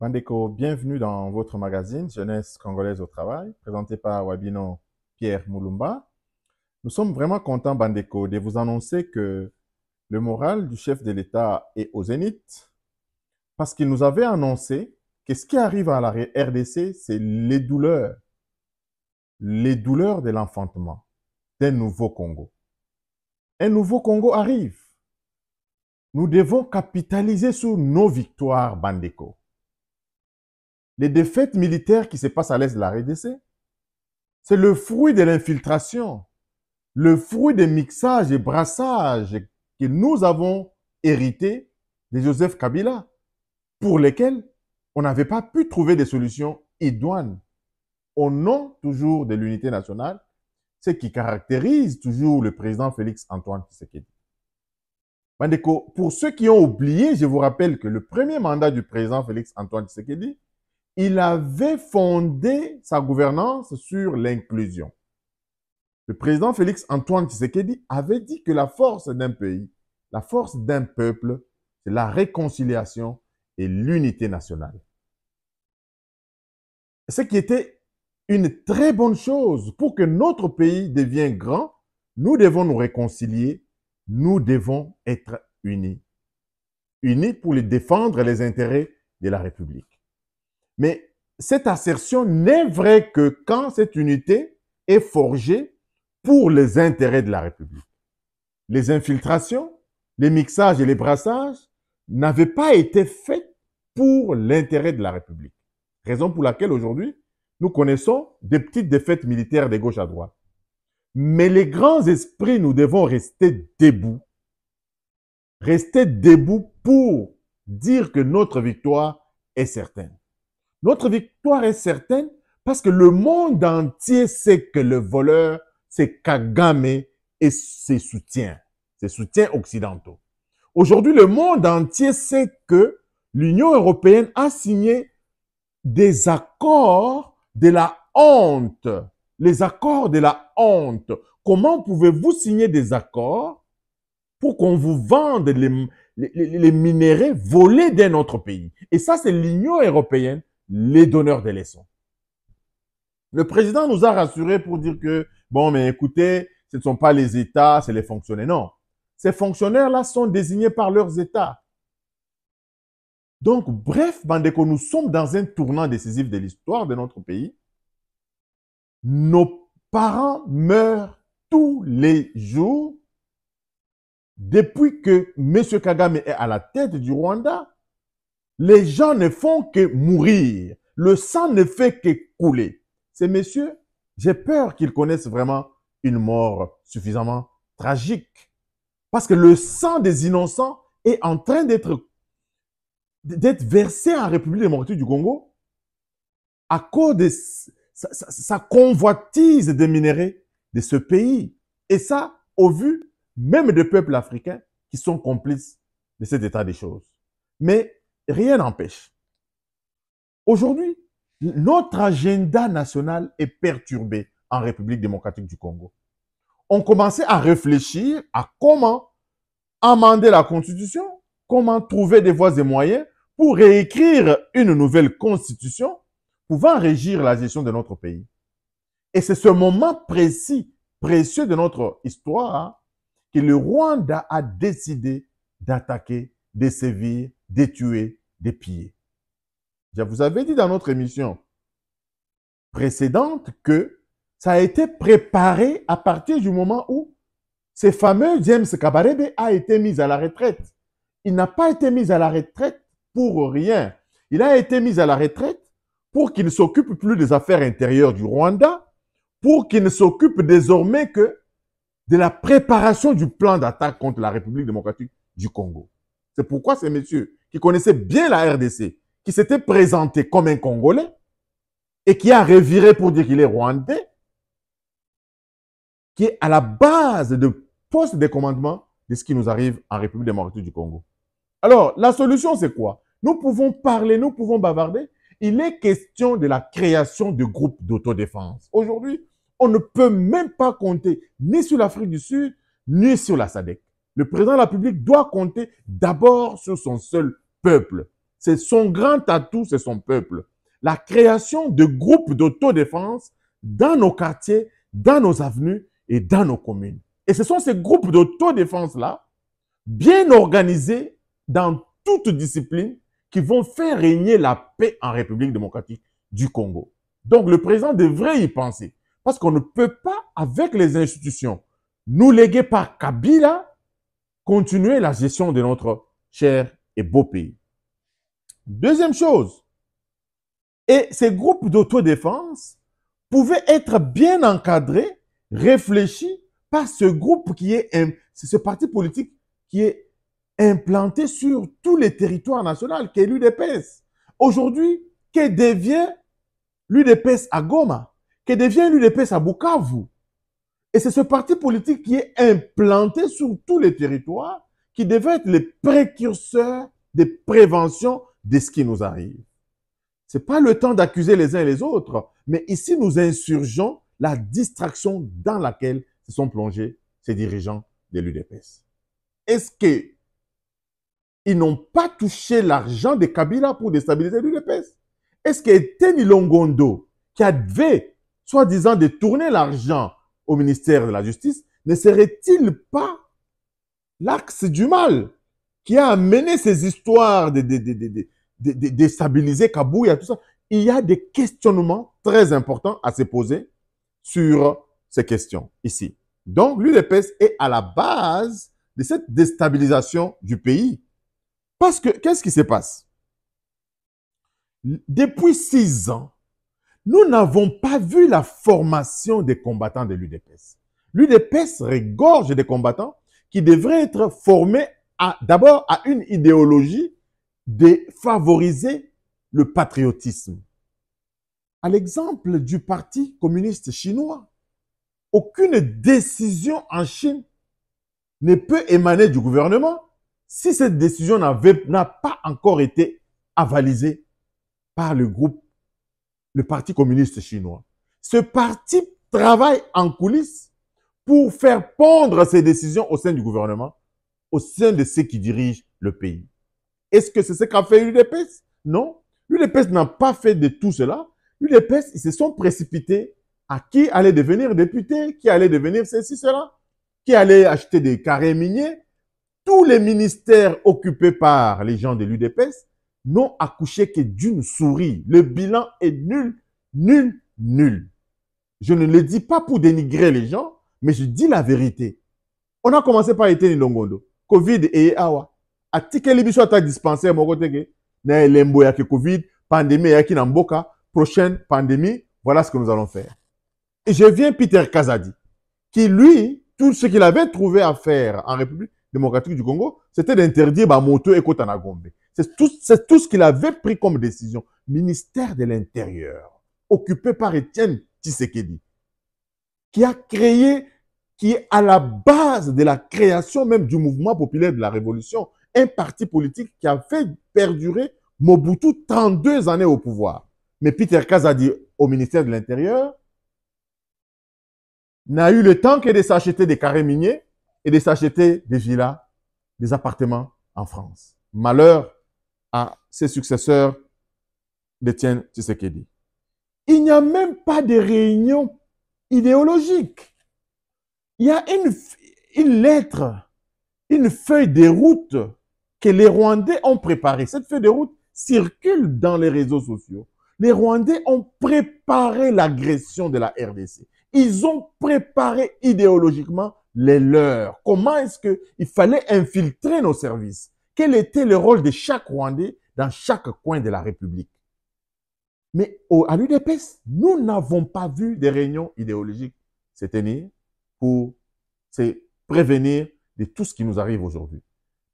Bandeko, bienvenue dans votre magazine Jeunesse congolaise au travail, présenté par Wabino Pierre Moulumba. Nous sommes vraiment contents, Bandeko, de vous annoncer que le moral du chef de l'État est au zénith, parce qu'il nous avait annoncé que ce qui arrive à la RDC, c'est les douleurs de l'enfantement d'un nouveau Congo. Un nouveau Congo arrive. Nous devons capitaliser sur nos victoires, Bandeko. Les défaites militaires qui se passent à l'est de la RDC, c'est le fruit de l'infiltration, le fruit des mixages et brassages que nous avons hérités de Joseph Kabila, pour lesquels on n'avait pas pu trouver des solutions idoines. Au nom toujours de l'unité nationale, ce qui caractérise toujours le président Félix Antoine Tshisekedi. Bandeko, pour ceux qui ont oublié, je vous rappelle que le premier mandat du président Félix Antoine Tshisekedi, il avait fondé sa gouvernance sur l'inclusion. Le président Félix Antoine Tshisekedi avait dit que la force d'un pays, la force d'un peuple, c'est la réconciliation et l'unité nationale. Ce qui était une très bonne chose. Pour que notre pays devienne grand, nous devons nous réconcilier, nous devons être unis. Unis pour défendre les intérêts de la République. Mais cette assertion n'est vraie que quand cette unité est forgée pour les intérêts de la République. Les infiltrations, les mixages et les brassages n'avaient pas été faits pour l'intérêt de la République. Raison pour laquelle aujourd'hui, nous connaissons des petites défaites militaires de gauche à droite. Mais les grands esprits, nous devons rester debout. Rester debout pour dire que notre victoire est certaine. Notre victoire est certaine parce que le monde entier sait que le voleur, c'est Kagame et ses soutiens occidentaux. Aujourd'hui, le monde entier sait que l'Union européenne a signé des accords de la honte. Les accords de la honte. Comment pouvez-vous signer des accords pour qu'on vous vende les minéraux volés d'un autre pays? Et ça, c'est l'Union européenne, les donneurs de leçons. Le président nous a rassurés pour dire que, bon, mais écoutez, ce ne sont pas les États, c'est les fonctionnaires. Non. Ces fonctionnaires-là sont désignés par leurs États. Donc, bref, Bandeko, nous sommes dans un tournant décisif de l'histoire de notre pays. Nos parents meurent tous les jours depuis que M. Kagame est à la tête du Rwanda. Les gens ne font que mourir. Le sang ne fait que couler. Ces messieurs, j'ai peur qu'ils connaissent vraiment une mort suffisamment tragique. Parce que le sang des innocents est en train d'être versé en République démocratique du Congo à cause de sa convoitise des minéraux de ce pays. Et ça, au vu même des peuples africains qui sont complices de cet état des choses. Mais rien n'empêche. Aujourd'hui, notre agenda national est perturbé en République démocratique du Congo. On commençait à réfléchir à comment amender la Constitution, comment trouver des voies et moyens pour réécrire une nouvelle Constitution pouvant régir la gestion de notre pays. Et c'est ce moment précis, précieux de notre histoire, que le Rwanda a décidé d'attaquer, de sévir, de tuer, de piller. Je vous avais dit dans notre émission précédente que ça a été préparé à partir du moment où ce fameux James Kabarebe a été mis à la retraite. Il n'a pas été mis à la retraite pour rien. Il a été mis à la retraite pour qu'il ne s'occupe plus des affaires intérieures du Rwanda, pour qu'il ne s'occupe désormais que de la préparation du plan d'attaque contre la République démocratique du Congo. C'est pourquoi ces messieurs qui connaissaient bien la RDC, qui s'était présenté comme un Congolais et qui a reviré pour dire qu'il est Rwandais, qui est à la base de poste de commandement de ce qui nous arrive en République démocratique du Congo. Alors, la solution, c'est quoi? Nous pouvons parler, nous pouvons bavarder. Il est question de la création de groupes d'autodéfense. Aujourd'hui, on ne peut même pas compter ni sur l'Afrique du Sud, ni sur la SADC. Le président de la République doit compter d'abord sur son seul peuple. C'est son grand atout, c'est son peuple. La création de groupes d'autodéfense dans nos quartiers, dans nos avenues et dans nos communes. Et ce sont ces groupes d'autodéfense-là, bien organisés dans toute discipline, qui vont faire régner la paix en République démocratique du Congo. Donc le président devrait y penser. Parce qu'on ne peut pas, avec les institutions nous léguées par Kabila, continuer la gestion de notre cher et beau pays. Deuxième chose, et ces groupes d'autodéfense pouvaient être bien encadrés, réfléchis par ce groupe qui est, ce parti politique qui est implanté sur tous les territoires nationaux, qui est l'UDPS. Aujourd'hui, que devient l'UDPS à Goma? Que devient l'UDPS à Bukavu? Et c'est ce parti politique qui est implanté sur tous les territoires qui devait être le précurseur de prévention de ce qui nous arrive. Ce n'est pas le temps d'accuser les uns et les autres, mais ici nous insurgeons la distraction dans laquelle se sont plongés ces dirigeants de l'UDPS. Est-ce qu'ils n'ont pas touché l'argent de Kabila pour déstabiliser l'UDPS? Est-ce que Teni Longondo, qui avait soi-disant détourné l'argent au ministère de la Justice, ne serait-il pas l'axe du mal qui a amené ces histoires de déstabiliser Kabouya, tout ça? Il y a des questionnements très importants à se poser sur ces questions ici. Donc, l'UDPS est à la base de cette déstabilisation du pays. Parce que, qu'est-ce qui se passe? Depuis 6 ans, nous n'avons pas vu la formation des combattants de l'UDPS. L'UDPS regorge des combattants qui devraient être formés d'abord à une idéologie de favoriser le patriotisme. À l'exemple du Parti communiste chinois, aucune décision en Chine ne peut émaner du gouvernement si cette décision n'a pas encore été avalisée par le Parti communiste chinois. Ce parti travaille en coulisses pour faire pondre ses décisions au sein du gouvernement, au sein de ceux qui dirigent le pays. Est-ce que c'est ce qu'a fait l'UDPS? Non. L'UDPS n'a pas fait de tout cela. L'UDPS, ils se sont précipités à qui allait devenir député, qui allait devenir ceci, cela, qui allait acheter des carrés miniers. Tous les ministères occupés par les gens de l'UDPS n'ont accouché que d'une souris. Le bilan est nul, nul, nul. Je ne le dis pas pour dénigrer les gens, mais je dis la vérité. On a commencé par Eteni Longondo. Covid et Awa. A tikeli biso ata dispensaire moko teke. Na elembo ya ke Covid, pandémie ya ki na mboka, prochaine pandémie, voilà ce que nous allons faire. Et je viens Peter Kazadi, qui lui, tout ce qu'il avait trouvé à faire en République démocratique du Congo, c'était d'interdire Bamoto et Kotanagombe. C'est tout ce qu'il avait pris comme décision. Ministère de l'Intérieur, occupé par Étienne Tshisekedi, qui a créé, qui est à la base de la création même du mouvement populaire de la Révolution, un parti politique qui a fait perdurer Mobutu 32 années au pouvoir. Mais Peter Kazadi, au ministère de l'Intérieur, n'a eu le temps que de s'acheter des carrés miniers et de s'acheter des villas, des appartements en France. Malheur à ses successeurs d'Étienne Tshisekedi. Il n'y a même pas de réunion idéologique. Il y a une lettre, une feuille de route que les Rwandais ont préparée. Cette feuille de route circule dans les réseaux sociaux. Les Rwandais ont préparé l'agression de la RDC. Ils ont préparé idéologiquement les leurs. Comment est-ce qu'il fallait infiltrer nos services? Quel était le rôle de chaque Rwandais dans chaque coin de la République? Mais à l'UDPS, nous n'avons pas vu des réunions idéologiques se tenir pour se prévenir de tout ce qui nous arrive aujourd'hui.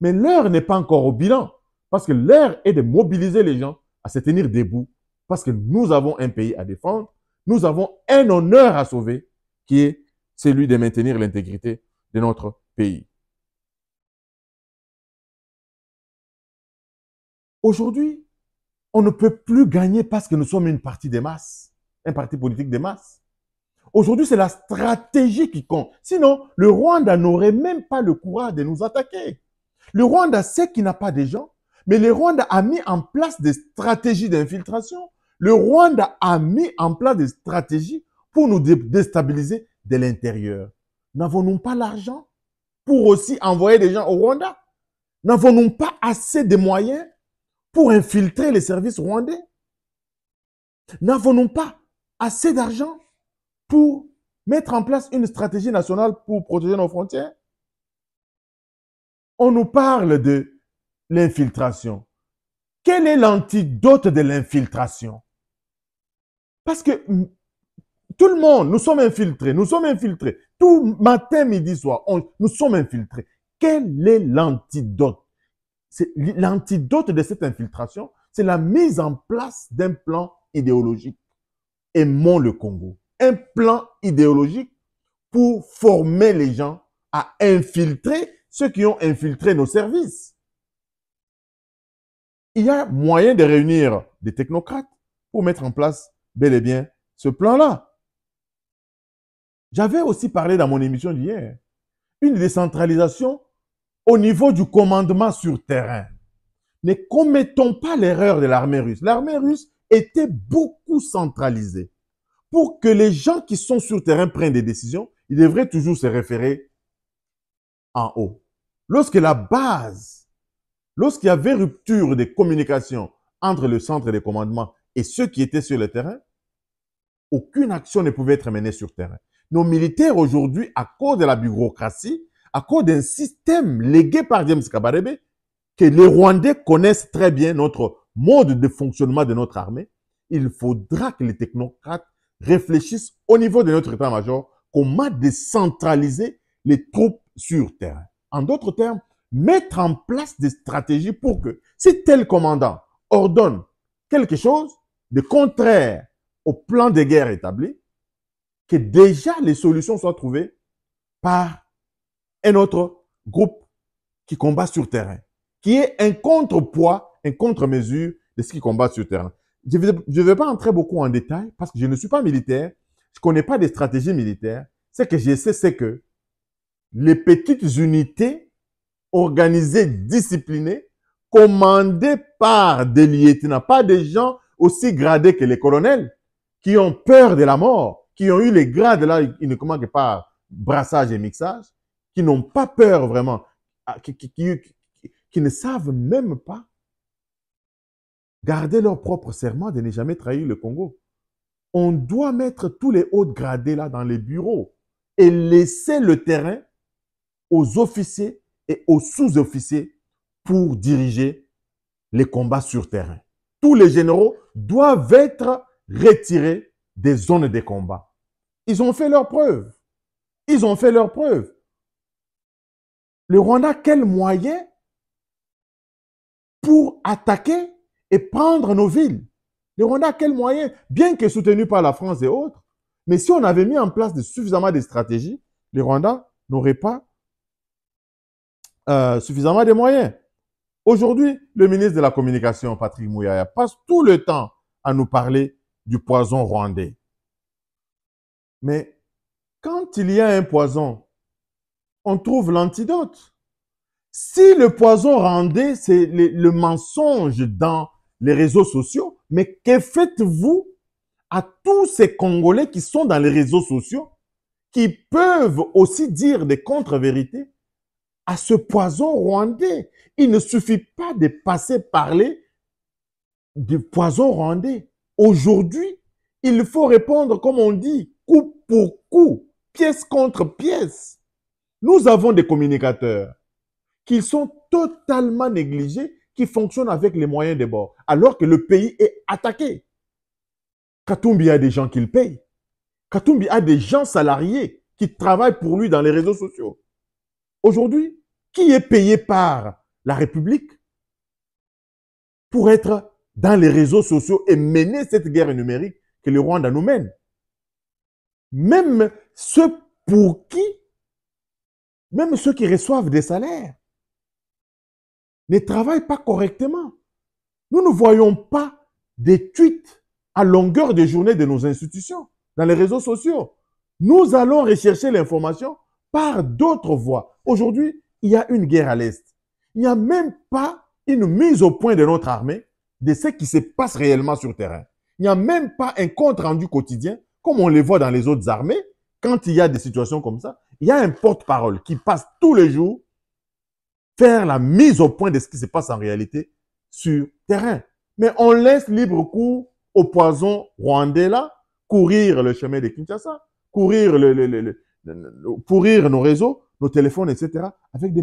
Mais l'heure n'est pas encore au bilan, parce que l'heure est de mobiliser les gens à se tenir debout, parce que nous avons un pays à défendre, nous avons un honneur à sauver, qui est celui de maintenir l'intégrité de notre pays. Aujourd'hui, on ne peut plus gagner parce que nous sommes une partie des masses, un parti politique des masses. Aujourd'hui, c'est la stratégie qui compte. Sinon, le Rwanda n'aurait même pas le courage de nous attaquer. Le Rwanda sait qu'il n'a pas de gens, Mais le Rwanda a mis en place des stratégies d'infiltration. Le Rwanda a mis en place des stratégies pour nous déstabiliser de l'intérieur. N'avons-nous pas l'argent pour aussi envoyer des gens au Rwanda? N'avons-nous pas assez de moyens pour infiltrer les services rwandais? N'avons-nous pas assez d'argent pour mettre en place une stratégie nationale pour protéger nos frontières? On nous parle de l'infiltration. Quel est l'antidote de l'infiltration? Parce que tout le monde, nous sommes infiltrés. Tout matin, midi, soir, nous sommes infiltrés. Quel est l'antidote? L'antidote de cette infiltration, c'est la mise en place d'un plan idéologique. Aimons le Congo. Un plan idéologique pour former les gens à infiltrer ceux qui ont infiltré nos services. Il y a moyen de réunir des technocrates pour mettre en place bel et bien ce plan-là. J'avais aussi parlé dans mon émission d'hier, une décentralisation au niveau du commandement sur terrain. Ne commettons pas l'erreur de l'armée russe. L'armée russe était beaucoup centralisée. Pour que les gens qui sont sur terrain prennent des décisions, ils devraient toujours se référer en haut. Lorsqu'il y avait rupture des communications entre le centre de commandement et ceux qui étaient sur le terrain, aucune action ne pouvait être menée sur terrain. Nos militaires aujourd'hui, à cause de la bureaucratie, à cause d'un système légué par James Kabarebe, que les Rwandais connaissent très bien notre mode de fonctionnement de notre armée, il faudra que les technocrates réfléchissent au niveau de notre état-major comment décentraliser les troupes sur terrain. En d'autres termes, mettre en place des stratégies pour que si tel commandant ordonne quelque chose de contraire au plan de guerre établi, que déjà les solutions soient trouvées par un autre groupe qui combat sur terrain, qui est un contrepoids, un contre-mesure de ce qui combat sur terrain. Je ne vais pas entrer beaucoup en détail parce que je ne suis pas militaire, je ne connais pas des stratégies militaires. Ce que je sais, c'est que les petites unités organisées, disciplinées, commandées par des lieutenants, pas des gens aussi gradés que les colonels, qui ont peur de la mort, qui ont eu les grades là, uniquement que par brassage et mixage, qui n'ont pas peur vraiment, qui ne savent même pas garder leur propre serment de ne jamais trahir le Congo. On doit mettre tous les hauts gradés là dans les bureaux et laisser le terrain aux officiers et aux sous-officiers pour diriger les combats sur terrain. Tous les généraux doivent être retirés des zones de combat. Ils ont fait leurs preuves. Ils ont fait leurs preuves. Le Rwanda, quel moyen pour attaquer et prendre nos villes? Le Rwanda, quel moyen, bien que soutenu par la France et autres, mais si on avait mis en place suffisamment de stratégies, le Rwanda n'aurait pas suffisamment de moyens. Aujourd'hui, le ministre de la Communication, Patrick Mouyaya, passe tout le temps à nous parler du poison rwandais. Mais quand il y a un poison, on trouve l'antidote. Si le poison rwandais, c'est le mensonge dans les réseaux sociaux, mais que faites-vous à tous ces Congolais qui sont dans les réseaux sociaux, qui peuvent aussi dire des contre-vérités à ce poison rwandais? Il ne suffit pas de passer parler du poison rwandais. Aujourd'hui, il faut répondre, comme on dit, coup pour coup, pièce contre pièce. Nous avons des communicateurs qui sont totalement négligés, qui fonctionnent avec les moyens de bord, alors que le pays est attaqué. Katumbi a des gens qu'il paye. Katumbi a des gens salariés qui travaillent pour lui dans les réseaux sociaux. Aujourd'hui, qui est payé par la République pour être dans les réseaux sociaux et mener cette guerre numérique que le Rwanda nous mène? Même ceux qui reçoivent des salaires, ne travaillent pas correctement. Nous ne voyons pas des tweets à longueur de journée de nos institutions dans les réseaux sociaux. Nous allons rechercher l'information par d'autres voies. Aujourd'hui, il y a une guerre à l'Est. Il n'y a même pas une mise au point de notre armée de ce qui se passe réellement sur le terrain. Il n'y a même pas un compte rendu quotidien, comme on les voit dans les autres armées. Quand il y a des situations comme ça, il y a un porte-parole qui passe tous les jours faire la mise au point de ce qui se passe en réalité sur le terrain. Mais on laisse libre cours au poison rwandais là, courir le chemin de Kinshasa, pourrir nos réseaux, nos téléphones, etc., avec des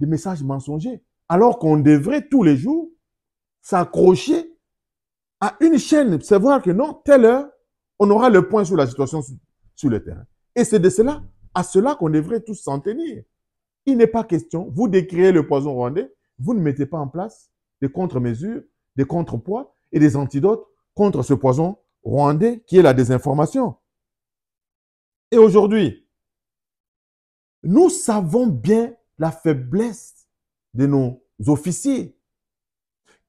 messages mensongers. Alors qu'on devrait tous les jours s'accrocher à une chaîne, savoir que non, telle heure, on aura le point sur la situation sur le terrain. Et c'est de cela, à cela qu'on devrait tous s'en tenir. Il n'est pas question, vous décriez le poison rwandais, vous ne mettez pas en place des contre-mesures, des contrepoids et des antidotes contre ce poison rwandais qui est la désinformation. Et aujourd'hui, nous savons bien la faiblesse de nos officiers.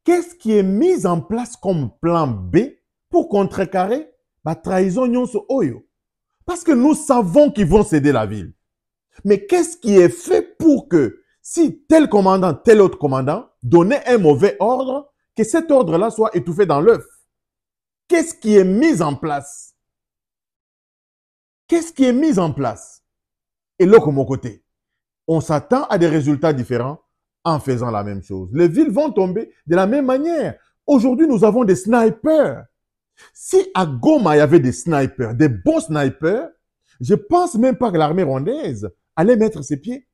Qu'est-ce qui est mis en place comme plan B pour contrecarrer la trahison nyonso oyo? Parce que nous savons qu'ils vont céder la ville. Mais qu'est-ce qui est fait pour que, si tel commandant, tel autre commandant donnait un mauvais ordre, que cet ordre-là soit étouffé dans l'œuf? Qu'est-ce qui est mis en place? Qu'est-ce qui est mis en place? Et là, comme mon côté, on s'attend à des résultats différents en faisant la même chose. Les villes vont tomber de la même manière. Aujourd'hui, nous avons des snipers. Si à Goma, il y avait des snipers, des bons snipers, je ne pense même pas que l'armée rwandaise allait mettre ses pieds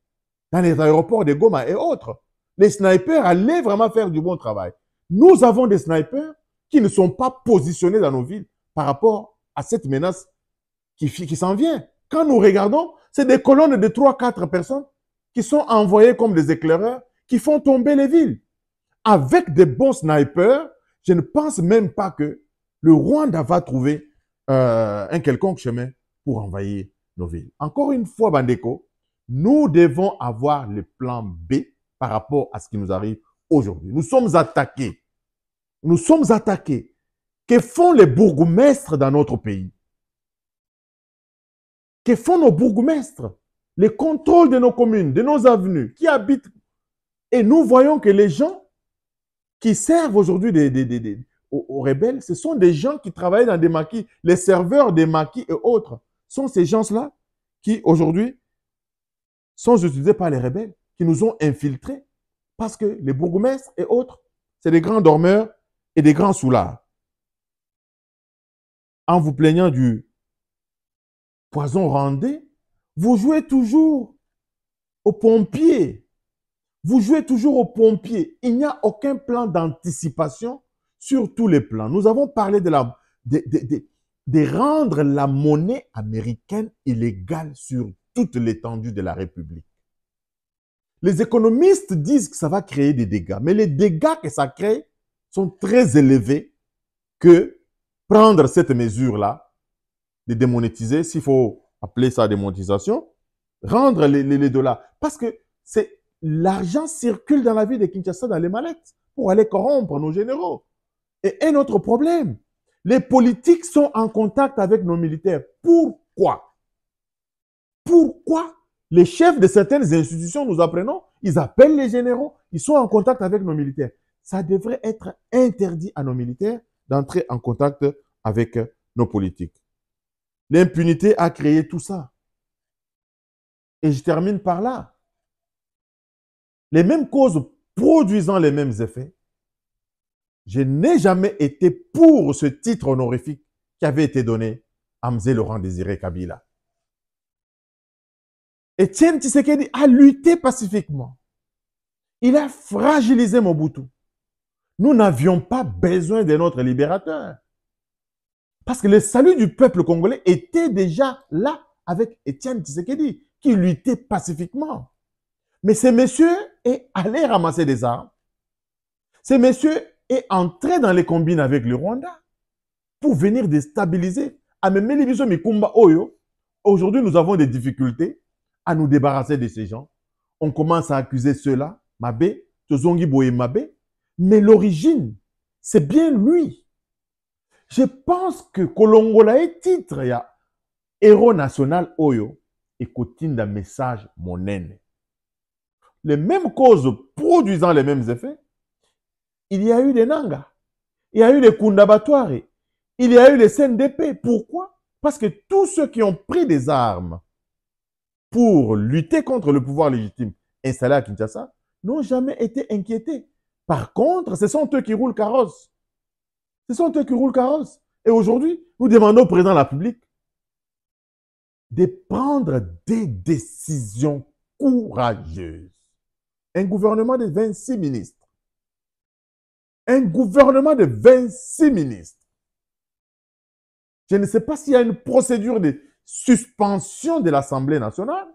dans les aéroports de Goma et autres. Les snipers allaient vraiment faire du bon travail. Nous avons des snipers qui ne sont pas positionnés dans nos villes par rapport à cette menace qui s'en vient. Quand nous regardons, c'est des colonnes de 3-4 personnes qui sont envoyées comme des éclaireurs qui font tomber les villes. Avec des bons snipers, je ne pense même pas que le Rwanda va trouver un quelconque chemin pour envahir nos villes. Encore une fois, Bandeko, nous devons avoir le plan B par rapport à ce qui nous arrive aujourd'hui. Nous sommes attaqués. Nous sommes attaqués. Que font les bourgmestres dans notre pays? Que font nos bourgmestres? Les contrôles de nos communes, de nos avenues, qui habitent. Et nous voyons que les gens qui servent aujourd'hui aux rebelles, ce sont des gens qui travaillent dans des maquis. Les serveurs des maquis et autres sont ces gens-là qui, aujourd'hui, sont utilisés par les rebelles, qui nous ont infiltrés. Parce que les bourgmestres et autres, c'est des grands dormeurs et des grands soulards. En vous plaignant du poison rwandais, vous jouez toujours aux pompiers. Vous jouez toujours aux pompiers. Il n'y a aucun plan d'anticipation sur tous les plans. Nous avons parlé de rendre la monnaie américaine illégale sur toute l'étendue de la République. Les économistes disent que ça va créer des dégâts, mais les dégâts que ça crée sont très élevés que prendre cette mesure-là, de démonétiser, s'il faut appeler ça démonétisation, rendre les dollars. Parce que l'argent circule dans la ville de Kinshasa dans les mallettes pour aller corrompre nos généraux. Et un autre problème, les politiques sont en contact avec nos militaires. Pourquoi? Pourquoi les chefs de certaines institutions, nous apprenons, ils appellent les généraux, ils sont en contact avec nos militaires? Ça devrait être interdit à nos militaires d'entrer en contact avec nos politiques. L'impunité a créé tout ça. Et je termine par là. Les mêmes causes produisant les mêmes effets, je n'ai jamais été pour ce titre honorifique qui avait été donné à M. Laurent Désiré Kabila. Étienne Tshisekedi a lutté pacifiquement. Il a fragilisé Mobutu. Nous n'avions pas besoin de notre libérateur. Parce que le salut du peuple congolais était déjà là avec Étienne Tshisekedi, qui luttait pacifiquement. Mais ce monsieur est allé ramasser des armes. Ce monsieur est entré dans les combines avec le Rwanda pour venir déstabiliser. Aujourd'hui, nous avons des difficultés à nous débarrasser de ces gens. On commence à accuser ceux-là, Mabé, Tozongi Boye Mabé, mais l'origine, c'est bien lui. Je pense que Kolongola est titre, il y a héros national Oyo et Kotinda message monene. Les mêmes causes produisant les mêmes effets, il y a eu des Nangas, il y a eu des Kundabatware, il y a eu les CNDP. Pourquoi? Parce que tous ceux qui ont pris des armes pour lutter contre le pouvoir légitime installé à Kinshasa n'ont jamais été inquiétés. Par contre, ce sont eux qui roulent carrosse. Ce sont eux qui roulent carrosse. Et aujourd'hui, nous demandons au président de la République de prendre des décisions courageuses. Un gouvernement de 26 ministres. Un gouvernement de 26 ministres. Je ne sais pas s'il y a une procédure de suspension de l'Assemblée nationale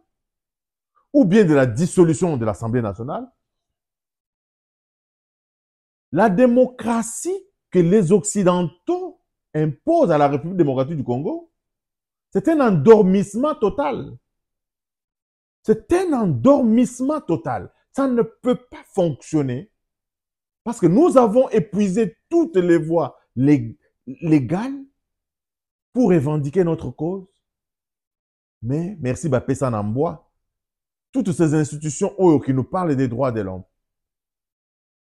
ou bien de la dissolution de l'Assemblée nationale. La démocratie que les Occidentaux imposent à la République démocratique du Congo, c'est un endormissement total. C'est un endormissement total. Ça ne peut pas fonctionner parce que nous avons épuisé toutes les voies légales pour revendiquer notre cause. Mais, merci Bapessa Nambois, toutes ces institutions qui nous parlent des droits de l'homme,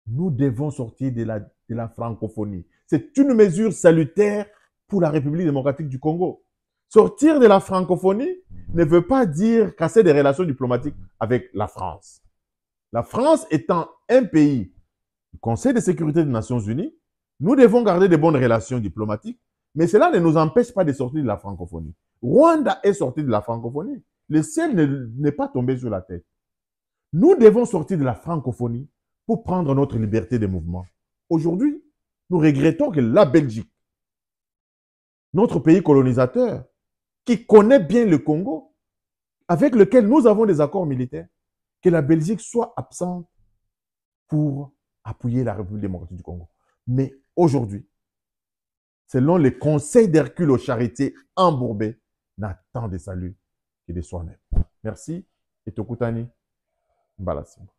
nous devons sortir de la francophonie. C'est une mesure salutaire pour la République démocratique du Congo. Sortir de la francophonie ne veut pas dire casser des relations diplomatiques avec la France. La France étant un pays du Conseil de sécurité des Nations Unies, nous devons garder de bonnes relations diplomatiques, mais cela ne nous empêche pas de sortir de la francophonie. Rwanda est sorti de la francophonie. Le ciel n'est pas tombé sur la tête. Nous devons sortir de la francophonie pour prendre notre liberté de mouvement. Aujourd'hui, nous regrettons que la Belgique, notre pays colonisateur, qui connaît bien le Congo, avec lequel nous avons des accords militaires, que la Belgique soit absente pour appuyer la République démocratique du Congo. Mais aujourd'hui, selon les conseils d'Hercule aux charité embourbés, n'attend de salut que de soi-même. Merci et Tokutani Mbalasimo.